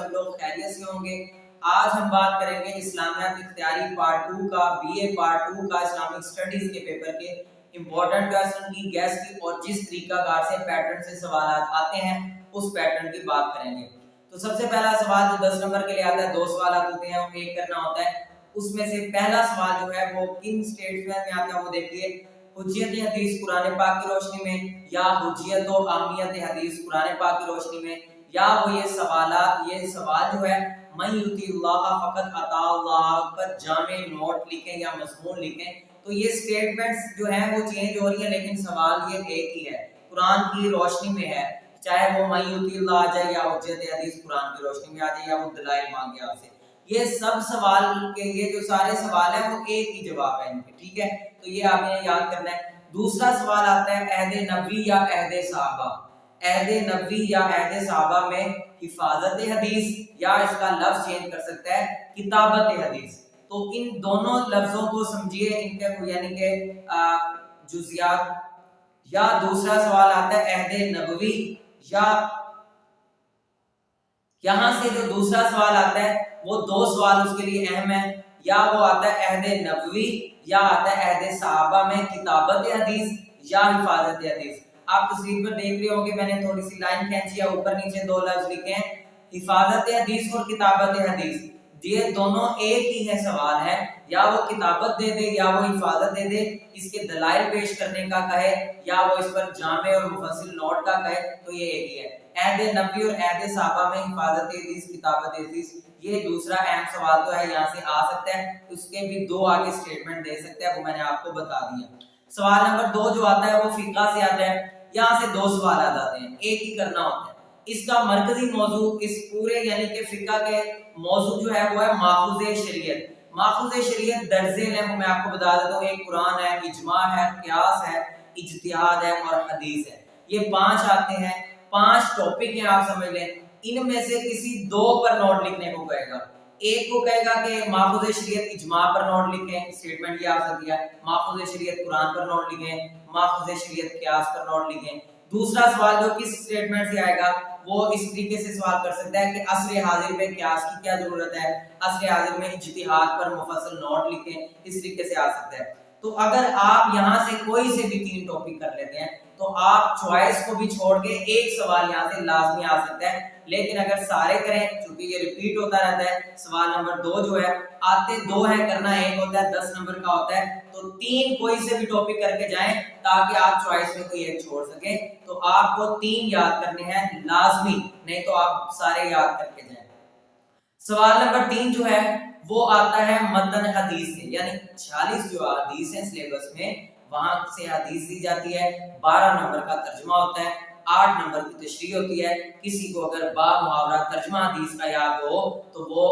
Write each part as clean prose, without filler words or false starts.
सब लोग खैरियत से होंगे। आज हम बात करेंगे इस्लामियात इख्तियारी पार्ट 2 का, बीए पार्ट 2 का इस्लामिक स्टडीज के पेपर के इंपॉर्टेंट क्वेश्चन की, गैस की और जिस तरीकाकार से पैटर्न से सवाल आते हैं उस पैटर्न की बात करेंगे। तो सबसे पहला सवाल जो 10 नंबर के लिए आता है, 2 सवाल होते हैं, वो एक करना होता है। उसमें से पहला सवाल जो है वो किन स्टेटमेंट में आता है, वो देखिए, हुज्जियत हदीस कुरान पाक की रोशनी में, या हुज्जियत व आमियत हदीस कुरान पाक की रोशनी में, या वो ये सवाल जो है मन युतिल्लाह फकत अताल्लाह पर जामे नोट लिखें या मजमून लिखें। तो ये स्टेटमेंट्स जो हैं वो चेंज हो रही है, लेकिन सवाल ये एक ही है, कुरान की रोशनी में है, चाहे वो मन युतिल्लाह आ जाए या हुज्जियत हदीस कुरान की रोशनी में आ जाए या वो दलाइल मांगे आपसे। ये सब सवाल के, ये जो सारे सवाल हैं वो एक ही जवाब है इनके, ठीक है। तो ये आपने याद करना है। दूसरा सवाल आता है अहद नबी या अहद सहाबा। अहद नबी या अहद सहाबा में हिफाजत हदीस, या इसका लफ्ज चेंज कर सकता है किताबत हदीस। तो इन दोनों लफ्जों को समझिए, इनके यानी के जुजियात। या दूसरा सवाल आता है अहद नबवी, या यहां से जो दूसरा सवाल आता है वो 2 सवाल उसके लिए अहम है, या वो आता है अहद नबवी या आता है अहद सहाबा में किताबत हदीस या हिफाजत हदीस। आप तस्वीर पर देख रहे होंगे, मैंने थोड़ी सी लाइन खींची है, ऊपर नीचे 2 लफ्ज लिखे हैं, हिफाजत हदीस और किताबत हदीस। ये दोनों एक ही है सवाल है, या वो किताबत दे दे या वो हिफाजत दे दे, इसके दलाइल पेश करने का कहे या वो इस पर जामे और मुफस्सिल नोट का कहे, तो ये एक ही है। अहद नबी और अहद सहाबा में हिफाजत हदीस किताबत हदीस, ये दूसरा अहम सवाल तो है, यहाँ से आ सकता है। उसके भी 2 आगे स्टेटमेंट दे सकते हैं, वो मैंने आपको बता दिया। सवाल नंबर 2 जो आता है वो फिक़ा से आता है। यहाँ से 2 सवाल आ जाते हैं, एक ही करना होता है। इसका मरकजी मौजू इस पूरे यानी कि फिक़ा के मौजू जो है वो है माखूज़े शरीयत। माखूज़े शरीयत दर्जे हैं, वो मैं आपको बता देता हूँ, एक कुरान है, इजमा है, क़ियास है, इज्तिहाद है और हदीस है। ये 5 आते हैं, 5 टॉपिक हैं, आप समझ लें। इनमें से किसी 2 पर नोट लिखने को कहेगा। एक को कहेगा कि माखूज़े शरीयत इजमा पर नोट लिखें, स्टेटमेंट ये आ सकती है, माखूज़े शरीयत कुरान पर नोट लिखें, माखूज़े शरीयत क़ियास पर नोट लिखें। दूसरा सवाल जो किस स्टेटमेंट से आएगा वो इस तरीके से सवाल कर सकता है कि असर हाजिर में क़ियास की क्या जरूरत है, असर हाजिर में इज्तिहाद पर मुफस्सल नोट लिखें, इस तरीके से आ सकता है। तो अगर आप यहाँ से कोई से भी 3 टॉपिक कर लेते हैं तो आप चॉइस को भी छोड़ के एक सवाल यहाँ से लाजमी आ सकता है। लेकिन अगर सारे करें, क्योंकि ये रिपीट होता रहता है, सवाल नंबर 2 जो है आते 2 है, करना 1 होता है, 10 नंबर का होता है, तो 3 कोई से भी टॉपिक करके जाएं ताकि आप चॉइस में कोई एक छोड़ सकें। तो आपको 3 याद करने हैं लाजमी, नहीं तो आप सारे याद करके जाएं। सवाल नंबर 3 जो है वो आता है मतन हदीस से, यानी 46 जो हदीस है सिलेबस में वहां से हदीस दी जाती है, 12 नंबर का तर्जुमा होता है, 8 नंबर की तशरीह होती है। किसी को अगर बा मुहावरा तर्जुमा हदीस का याद हो तो वो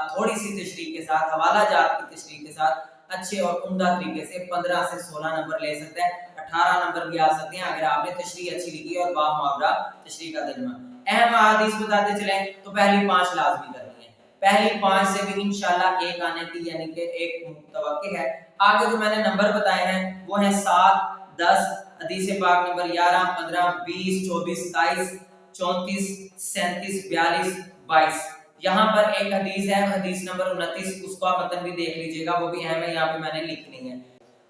थोड़ी सी तशरीह के साथ, हवाला जात की तशरीह के साथ अच्छे और उम्दा तरीके से 15 से 16 नंबर ले सकता है, 18 नंबर भी आ सकते हैं अगर आपने तशरीह अच्छी लिखी है और बा मुहावरा तशरीह का तर्जुमा। अहम हदीस बताते चले तो पहली 5 लाजमी करनी है, पहली 5 से भी इंशाल्लाह एक आने की यानी कि एक मुतवक्किल है। आगे जो मैंने नंबर बताए हैं वो है 7, 10, हदीस पाक नंबर 11, 15, 20, 24, 27, 34, 37, 42, 22। यहाँ पर एक हदीस है, हदीस नंबर 29, उसको आप मतन भी देख लीजिएगा, वो भी अहम है, यहाँ पे मैंने लिखनी है।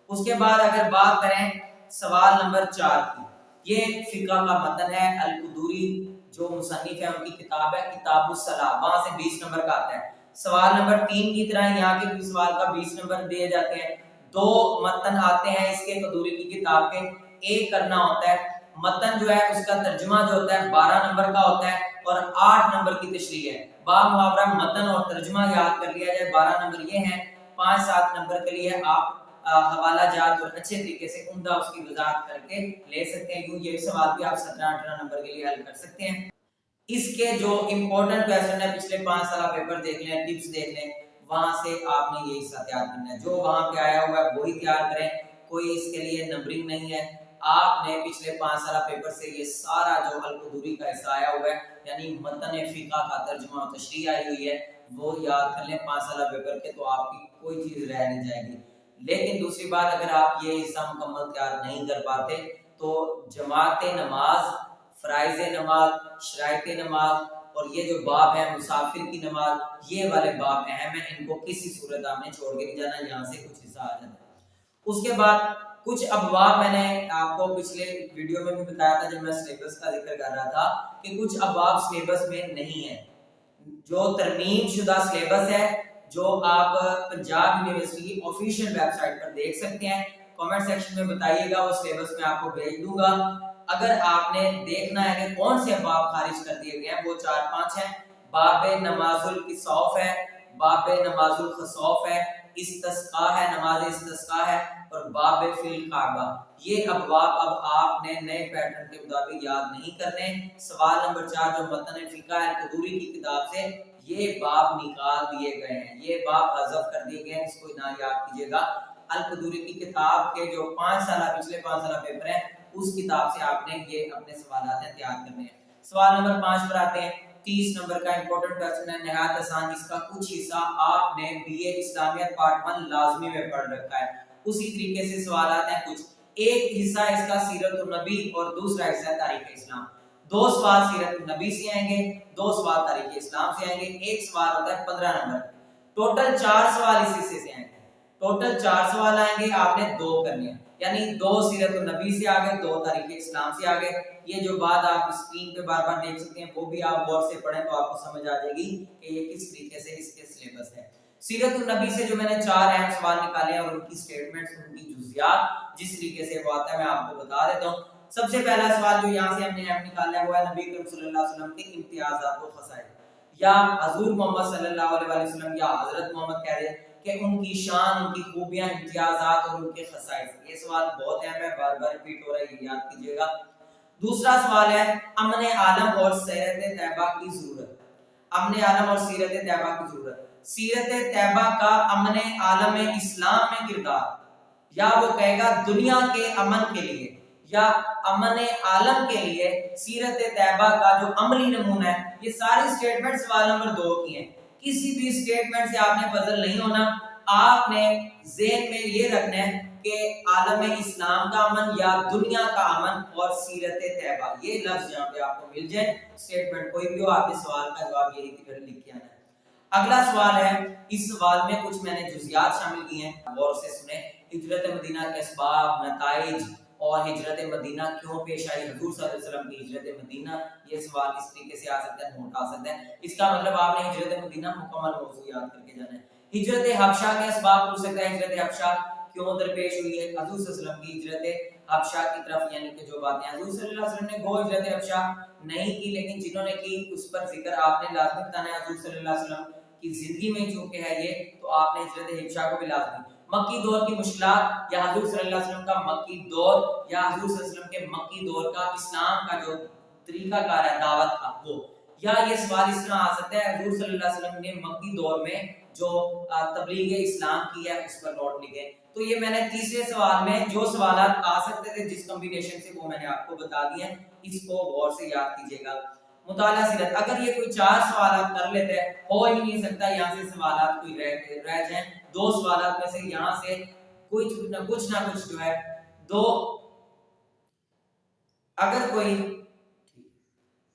उसके बाद अगर बात करें सवाल नंबर 4 की, ये फिक़ा का मतन है, अल-कुदूरी जो मुसन्निफ है उनकी किताब है किताबुस सलाह, वहां से 20 नंबर का आता है। सवाल नंबर 3 की तरह यहाँ के भी सवाल का 20 नंबर दिए जाते हैं। 2 मतन आते हैं इसके कदूरी की किताब के, एक करना होता है। मतन जो है उसका तर्जुमा जो होता है 12 नंबर का होता है और 8 नंबर की तशरीह है। बा मुहावरा मतन और तर्जुमा याद कर लिया जाए, 12 नंबर ये हैं। 5-7 नंबर के लिए आप हवाला जात और अच्छे तरीके से उम्दा उसकी वजाहत करके ले सकते हैं। यूं ये सवाल भी आप 17-18 नंबर के लिए हल कर सकते हैं। इसके जो इम्पोर्टेंट क्वेश्चन है पिछले 5 साल पेपर देख लें, टिप्स देख लें, वहां से आपने ये हिस्सा तैयार करना है, जो वहां पे आया हुआ है वही तैयार करें, कोई इसके लिए नंबरिंग नहीं है। आपने पिछले 5 साल पेपर से ये सारा जो अल-कुदूरी का हिस्सा आया हुआ है यानी मतन फिक़ा का तर्जुमा और तशरीह आई हुई है वो याद कर लें 5 साल पेपर के, तो आपकी कोई चीज रह नहीं जाएगी। लेकिन दूसरी बात, अगर आप ये हिस्सा मुकम्मल तैयार नहीं कर पाते तो जमात नमाज, फराइज़ नमाज, शराइत नमाज اور یہ جو باب ہے مسافر کی نماز، یہ والے باب اہم ہیں، ان کو کسی صورت آپ نے چھوڑ کے نہیں جانا، یہاں سے کچھ حصہ آ جاتا ہے۔ اس کے بعد کچھ ابواب میں نے آپ کو پچھلے ویڈیو میں بھی بتایا تھا جب میں سلیبس کا ذکر کر رہا تھا کہ کچھ ابواب سلیبس میں نہیں ہیں، جو ترمیم شدہ سلیبس ہے، جو آپ پنجاب یونیورسٹی کی آفیشیل ویب سائٹ پر دیکھ سکتے ہیں۔ کمنٹ سیکشن میں بتائیے گا، وہ سلیبس میں آپ کو بھیج دوں گا۔ اگر آپ نے دیکھنا ہے کہ کون سے ابواب خارج کر دیے گئے ہیں، وہ 4-5 ہیں۔ باب نماز الکسوف ہے، باب نماز الخسوف ہے، استسقاء ہے، نماز استسقاء ہے، اور باب فی الکعبہ۔ یہ ابواب اب آپ نے نئے پیٹرن کے مطابق یاد نہیں کرنے۔ سوال نمبر 4 جو متن فقہ القدوری کی کتاب سے یہ باب نکال دیے گئے ہیں، یہ باب حذف کر دیے گئے ہیں، اس کو نہ یاد کیجیے گا۔ القدوری کی کتاب کے جو 5 سالہ پچھلے 5 سالہ پیپر ہیں، اس کتاب سے آپ نے یہ اپنے سوالات تیار کرنے ہیں۔ سوال نمبر 5 پر آتے ہیں۔ 30 نمبر کا امپورٹنٹ کوسچن ہے، نہایت آسان، جس کا کچھ حصہ آپ نے بی اے اسلامیات پارٹ 1 لازمی میں پڑھ رکھا ہے۔ اسی طریقے سے سوالات ہیں کچھ، ایک حصہ اس کا سیرت النبی اور دوسرا حصہ تاریخ اسلام۔ 2 سوال سیرت النبی سے آئیں گے، 2 سوال تاریخ اسلام سے آئیں گے، ایک سوال ہوتا ہے 15 نمبر۔ ٹوٹل 4 سوال اس حصے سے آئیں گے، ٹوٹل 4 سوال آئیں گے، آپ نے 2 کرنے ہیں، یعنی 2 سیرت النبی سے آگے، 2 تاریخ اسلام سے آگے۔ یہ جو بات آپ اسکرین پہ بار بار دیکھ سکتے ہیں، وہ بھی آپ غور سے پڑھیں تو آپ کو سمجھ آ جائے گی کہ یہ کس طریقے سے اس کے سلیبس ہے۔ سیرت النبی سے جو میں نے 4 اہم سوال نکالے ہیں اور ان کی سٹیٹمنٹس، ان کی جزئیات جس طریقے سے وہ آتا ہے میں آپ کو بتا دیتا ہوں۔ سب سے پہلا سوال جو یہاں سے ہم نے اہم نکالا ہے وہ ہے نبی کریم صلی اللہ علیہ وسلم کے امتیازات و خصائص، یا حضور محمد صلی اللہ علیہ وسلم یا حضرت محمد کہہ دیں کہ ان کی شان، ان کی خوبیاں، امتیازات اور ان کے خصائص۔ یہ سوال بہت اہم ہے، بار بار ریپیٹ ہو رہا ہے، یہ یاد کیجئے گا۔ دوسرا سوال ہے امن عالم اور سیرت طیبہ کی ضرورت، امن عالم اور سیرت طیبہ کی ضرورت۔ سیرت طیبہ کا امن عالم اسلام میں کردار، یا وہ کہے گا دنیا کے امن کے لیے یا امن عالم کے لیے سیرت طیبہ کا جو عملی نمونہ ہے۔ یہ ساری سٹیٹمنٹ سوال نمبر 2 کی ہیں، کسی بھی سٹیٹمنٹ سے آپ نے پزل نہیں ہونا، آپ نے ذہن میں یہ رکھنا ہے کہ عالم اسلام کا امن یا دنیا کا امن اور سیرت طیبہ، یہ لفظ جہاں پہ آپ کو مل جائے، سٹیٹمنٹ کوئی بھی ہو، آپ کے سوال کا جواب یہی لکھ کے آنا ہے۔ اگلا سوال ہے، اس سوال میں کچھ میں نے جزئیات شامل کی ہیں، غور سے سنیں۔ ہجرت مدینہ کے اسباب، نتائج اور ہجرت مدینہ کیوں پیش آئی، حضور صلی اللہ علیہ وسلم کی ہجرت مدینہ، یہ سوال اس طریقے سے آ سکتا ہے، نوٹ آ سکتا ہے۔ اس کا مطلب آپ نے ہجرت مدینہ مکمل موضوع یاد کر کے جانا ہے۔ ہجرت حبشہ کے اسباب پوچھ سکتا ہے، ہجرت حبشہ کیوں درپیش ہوئی ہے، حضور صلی اللہ علیہ وسلم کی ہجرت حبشہ کی طرف، یعنی کہ جو باتیں حضور صلی اللہ علیہ وسلم نے وہ ہجرت حبشہ نہیں کی، لیکن جنہوں نے کی اس پر ذکر آپ نے لازمی بتانا ہے۔ حضور صلی اللہ علیہ وسلم کی زندگی میں چونکہ ہے یہ، تو آپ نے ہجرت حبشہ کو بھی لازمی۔ مکی دور کی مشکلات، یا حضور صلی اللہ علیہ وسلم کا مکی دور، یا حضور صلی اللہ علیہ وسلم کے مکی دور کا اسلام کا جو طریقہ کار ہے دعوت کا وہ، یا یہ سوال اس طرح آ سکتا ہے حضور صلی اللہ علیہ وسلم نے مکی دور میں جو تبلیغ اسلام کی ہے اس پر نوٹ لکھے۔ تو یہ میں نے تیسرے سوال میں جو سوالات آ سکتے تھے جس کمبینیشن سے، وہ میں نے آپ کو بتا دیے ہیں، اس کو غور سے یاد کیجئے گا۔ مطالعہ سیرت، اگر یہ کوئی 4 سوالات کر لیتے ہیں، ہو ہی نہیں سکتا یہاں سے سوالات کوئی رہ جائیں، 2 سوالات میں سے یہاں سے کچھ نہ کچھ جو ہے 2، اگر کوئی۔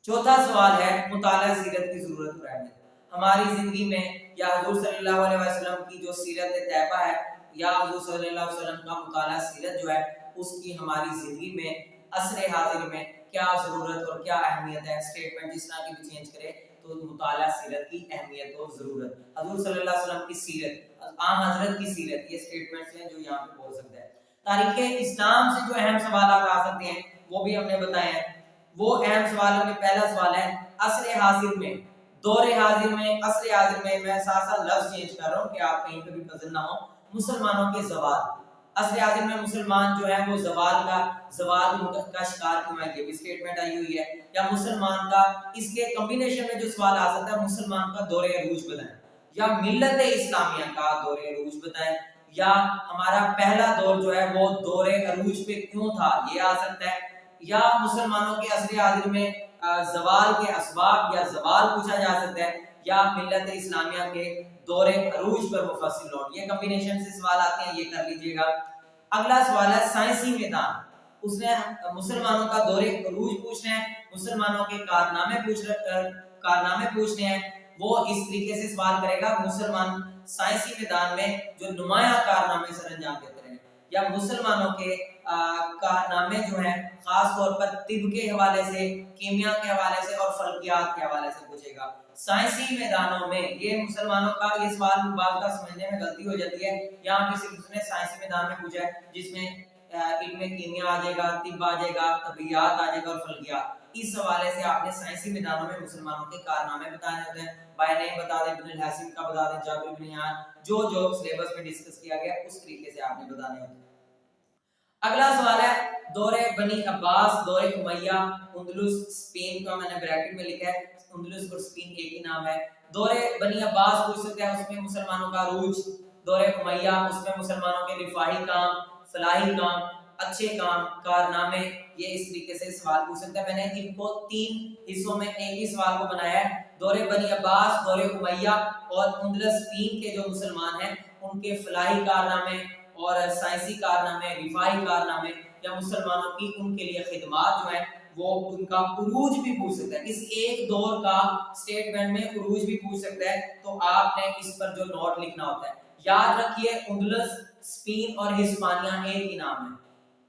چوتھا سوال ہے مطالعہ سیرت کی ضرورت اور اہمیت۔ ہماری زندگی میں یا حضور صلی اللہ علیہ وسلم کی جو سیرت طیبہ ہے یا حضور صلی اللہ علیہ وسلم کا مطالعہ سیرت جو ہے، اس کی ہماری زندگی میں عصر حاضر میں کیا ضرورت اور کیا اہمیت ہے۔ سٹیٹمنٹ جس طرح کی بھی چینج کرے تو مطالعہ سیرت کی اہمیت اور ضرورت، حضور صلی اللہ علیہ وسلم کی سیرت، آن حضرت کی سیرت، یہ سٹیٹمنٹس ہیں جو یہاں پہ بول سکتا ہے۔ تاریخ اسلام سے جو اہم سوالات آ سکتے ہیں وہ بھی ہم نے بتائے ہیں۔ وہ اہم سوالوں میں پہلا سوال ہے عصر حاضر میں، دور حاضر میں، عصر حاضر میں ساتھ ساتھ لفظ چینج کر رہا ہوں کہ آپ کہیں پہ بھی پزل نہ ہو، مسلمانوں کے زوال۔ عصر حاضر میں مسلمان جو ہے وہ زوال کا شکار کیوں ہے، یہ بھی سٹیٹمنٹ آئی ہوئی ہے۔ یا مسلمان کا، اس کے کمبینیشن میں جو سوال آ سکتا ہے، مسلمان کا دور عروج بتائیں، یا ملت اسلامیہ کا دور عروج بتائیں، یا ہمارا پہلا دور جو ہے وہ دور عروج پہ کیوں تھا، یہ آ سکتا ہے۔ یا مسلمانوں کے عصر حاضر میں زوال کے اسباب یا زوال پوچھا جا سکتا ہے، یا ملت اسلامیہ کے دور عروج پر مفصل نوٹ، یہ کمبینیشن سے سوال آتے ہیں، یہ کر لیجئے گا۔ اگلا سوال ہے سائنسی میدان، اس نے مسلمانوں کا دور عروج پوچھنا ہے، مسلمانوں کے कारनामे पूछने हैं वो इस तरीके से सवाल करेगा, मुसलमान साइंसी मैदान में जो नुमाया कारनामे सर अंजाम देते रहे, या मुसलमानों के कारनामे जो हैं खास तौर पर तिब के हवाले से, कीमिया के हवाले से और फल्कियात के हवाले से पूछेगा। साइंसी मैदानों में ये मुसलमानों का ये सवाल बात का समझने में गलती हो जाती है, यहाँ पे सिर्फ उसने साइंसी मैदान में पूछा है जिसमें इल्म कीमिया आ जाएगा, तिब आ जाएगा, तबीयत आ जाएगा और फल्कियात। इस हवाले से आपने साइंसी मैदानों में मुसलमानों के कारनामे बताने होते हैं, बाय नेम बता दें, इब्न हासिम का बता दें, जाबिर इब्न यान, जो जो सिलेबस में डिस्कस किया गया उस तरीके से आपने बताने होते हैं। अगला सवाल है दौरे बनी अब्बास, दौरे उमैया, उंदलुस, स्पेन का मैंने ब्रैकेट में लिखा है, उंदलुस और स्पेन एक ही नाम है। दौरे बनी अब्बास पूछ सकते हैं, उसमें मुसलमानों का अरूज। दौरे उमैया उसमें मुसलमानों के रिफाही काम, फलाही काम, अच्छे काम, कारनामे, ये इस तरीके से सवाल पूछ सकते हैं। मैंने इनको 3 हिस्सों में एक ही सवाल को बनाया है। दौरे बनी अब्बास, दौरे उमैया और उंदलुस स्पेन के जो मुसलमान हैं उनके फलाही कारनामे और साइंसी कारनामे, रिफाही कारनामे या मुसलमानों की उनके लिए खिदमात जो है वो उनका उरूज भी पूछ सकता है। इस एक दौर का स्टेटमेंट में उरूज भी पूछ सकता है, तो आपने इस पर जो नोट लिखना होता है, याद रखिए उंदलुस, स्पेन और हिस्पानिया एक ही नाम है।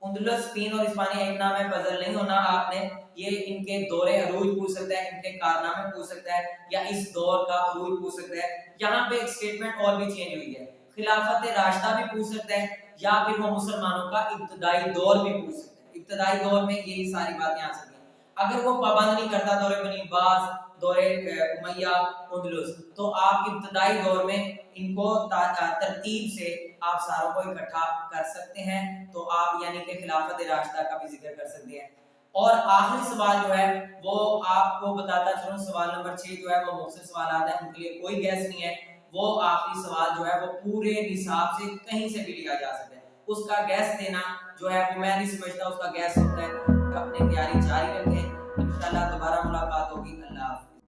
उंदलुस, स्पेन और हिस्पानिया एक नाम है, पजल नहीं होना आपने। ये इनके दौरे अरूज पूछ सकता है, इनके कारनामे पूछ सकता है, या इस दौर का अरूज पूछ सकता है। यहाँ पे एक स्टेटमेंट और भी चेंज हुई है, खिलाफत राशिदा भी पूछ सकता है, या फिर वो मुसलमानों का इब्तदाई दौर भी पूछ सकता है। इब्तदाई दौर में यही सारी बातें आ सकती हैं। अगर वो पाबंद नहीं करता दौरे बनी अब्बास, दौरे उमैया, उंदलुस, तो आप इब्तदाई दौर में इनको तरतीब से आप सारों को इकट्ठा कर सकते हैं, तो आप यानी कि खिलाफत राशिदा का भी जिक्र कर सकते हैं। और आखिरी सवाल जो है वो आपको बताता चलूं, सवाल नंबर 6 जो है वो मुख्तसर सवाल है, उनके लिए कोई गैस नहीं है। वो आखिरी सवाल जो है वो पूरे निसाब से कहीं से भी लिया जा सकता है, उसका गैस देना जो है वो मैं नहीं समझता उसका गैस होता है। अपनी तैयारी जारी रखें, इंशाल्लाह दोबारा मुलाकात होगी।